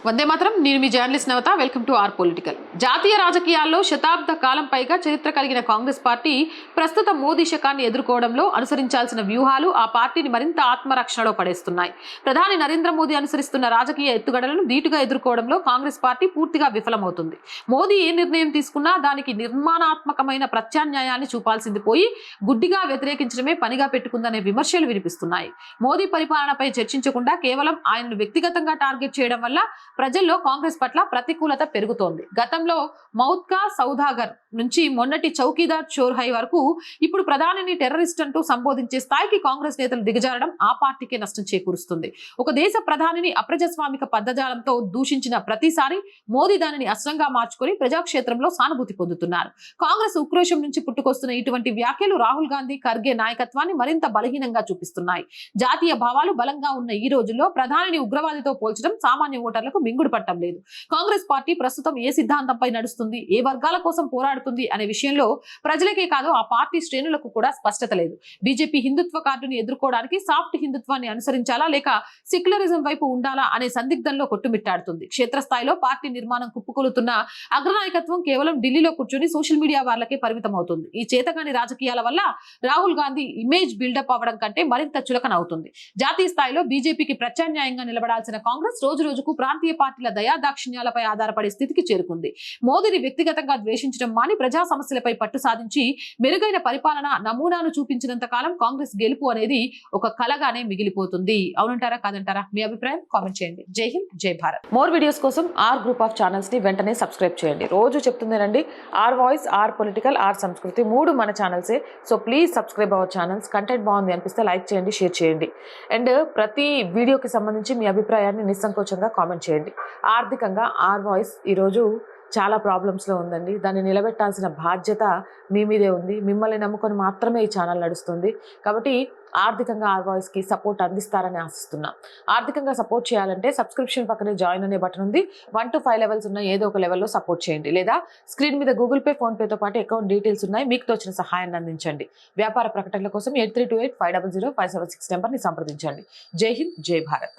వందే మాత్రం. నేను మీ journalist Navata. Welcome to our political. జాతీయ రాజకీయాల్లో శతాబ్ద కాలం పైగా చరిత్ర కలిగిన కాంగ్రెస్ పార్టీ ప్రస్తుత మోదీ శకాన్ని ఎదుర్కోవడంలో అనుసరించాల్సిన వ్యూహాలు ఆ పార్టీని మరింత ఆత్మరక్షణలో పడేస్తున్నాయి. ప్రధాని నరేంద్ర మోదీ అనుసరిస్తున్న రాజకీయ ఎత్తుగడలను ధీటుగా ఎదుర్కోవడంలో కాంగ్రెస్ పార్టీ పూర్తిగా విఫలమవుతుంది. మోదీ ఏ నిర్ణయం తీసుకున్నా దానికి నిర్మాణాత్మకమైన ప్రత్యామ్నాయాన్ని చూపాల్సింది పోయి గుడ్డిగా వ్యతిరేకించడమే పనిగా పెట్టుకుందనే విమర్శలు వినిపిస్తున్నాయి. మోదీ పరిపాలనపై చర్చించకుండా కేవలం ఆయనను వ్యక్తిగతంగా టార్గెట్ చేయడం వల్ల ప్రజల్లో కాంగ్రెస్ పట్ల ప్రతికూలత పెరుగుతోంది. గతంలో మౌత్కా సౌదాగర్ నుంచి మొన్నటి చౌకీదార్ చోర్హై వరకు ఇప్పుడు ప్రధానిని టెర్రరిస్ట్ అంటూ సంబోధించే స్థాయికి కాంగ్రెస్ నేతలు దిగజారడం ఆ పార్టీకే నష్టం చేకూరుస్తుంది. ఒక దేశ ప్రధానిని అప్రజాస్వామిక పదజాలంతో దూషించిన ప్రతిసారి మోదీ దానిని అస్త్రంగా మార్చుకొని ప్రజాక్షేత్రంలో సానుభూతి పొందుతున్నారు. కాంగ్రెస్ ఉక్రోషం నుంచి పుట్టుకొస్తున్న ఇటువంటి వ్యాఖ్యలు రాహుల్ గాంధీ, ఖర్గే నాయకత్వాన్ని మరింత బలహీనంగా చూపిస్తున్నాయి. జాతీయ భావాలు బలంగా ఉన్న ఈ రోజుల్లో ప్రధానిని ఉగ్రవాదితో పోల్చడం సామాన్య ఓటర్లకు మింగుడు పట్టం లేదు. కాంగ్రెస్ పార్టీ ప్రస్తుతం ఏ సిద్ధాంతంపై నడుస్తుంది, ఏ వర్గాల కోసం పోరాడుతుంది అనే విషయంలో ప్రజలకే కాదు ఆ పార్టీ శ్రేణులకు కూడా స్పష్టత లేదు. బీజేపీ హిందుత్వ కార్డుని ఎదుర్కోవడానికి సాఫ్ట్ హిందుత్వాన్ని అనుసరించాలా లేక సెక్యులరిజం వైపు ఉండాలా అనే సందిగ్ధంలో కొట్టుమిట్టాడుతుంది. క్షేత్రస్థాయిలో పార్టీ నిర్మాణం కుప్పుకొలుతున్న అగ్రనాయకత్వం కేవలం ఢిల్లీలో కూర్చొని సోషల్ మీడియా వాళ్ళకే పరిమితం అవుతుంది. ఈ చేతగాని రాజకీయాల వల్ల రాహుల్ గాంధీ ఇమేజ్ బిల్డప్ అవ్వడం కంటే మరింత చులకన అవుతుంది. జాతీయ స్థాయిలో బీజేపీకి ప్రత్యామ్నాయంగా నిలబడాల్సిన కాంగ్రెస్ రోజు రోజుకు ప్రాంతీయ పార్టీల దయాదాక్షిణ్యాలపై ఆధారపడే స్థితికి చేరుకుంది. మోదీని వ్యక్తిగతంగా ద్వేషించడం మాని ప్రజా సమస్యలపై పట్టు సాధించి మెరుగైన పరిపాలన నమూనాను చూపించినంత కాలం కాంగ్రెస్ గెలుపు అనేది ఒక కలగానే మిగిలిపోతుంది. అవునంటారా కాదంటారా? మీ అభిప్రాయం కామెంట్ చేయండి. జై హింద్, జై భారత్. మోర్ వీడియోస్ కోసం ఆర్ గ్రూప్ ఆఫ్ ఛానల్స్ ని వెంటనే సబ్స్క్రైబ్ చేయండి. రోజు చెప్తుందేనండి, our voice, our political, our Sanskriti, మూడు మన ఛానల్సే. So please subscribe our channels. Content బాగుంది అనిపిస్తే లైక్ చేయండి, షేర్ చేయండి. అండ్ ప్రతి వీడియోకి సంబంధించి మీ అభిప్రాయాన్ని నిస్సంకోచంగా కామెంట్ చేయండి. ఆర్థికంగా ఆర్ వాయిస్ ఈరోజు చాలా ప్రాబ్లమ్స్లో ఉందండి. దాన్ని నిలబెట్టాల్సిన బాధ్యత మీ మీదే ఉంది. మిమ్మల్ని నమ్ముకొని మాత్రమే ఈ ఛానల్ నడుస్తుంది. కాబట్టి ఆర్థికంగా ఆర్ వాయిస్కి సపోర్ట్ అందిస్తారని ఆశిస్తున్నాం. ఆర్థికంగా సపోర్ట్ చేయాలంటే సబ్స్క్రిప్షన్ పక్కనే జాయిన్ అనే బటన్ ఉంది. 1 to 5 లెవెల్స్ ఉన్న ఏదో ఒక లెవెల్లో సపోర్ట్ చేయండి. లేదా స్క్రీన్ మీద గూగుల్ పే, ఫోన్ పేతో పాటు అకౌంట్ డీటెయిల్స్ ఉన్నాయి. మీకు తోచిన సహాయాన్ని అందించండి. వ్యాపార ప్రకటనల కోసం 8328500576 నెంబర్ని సంప్రదించండి. జై హింద్, జై భారత్.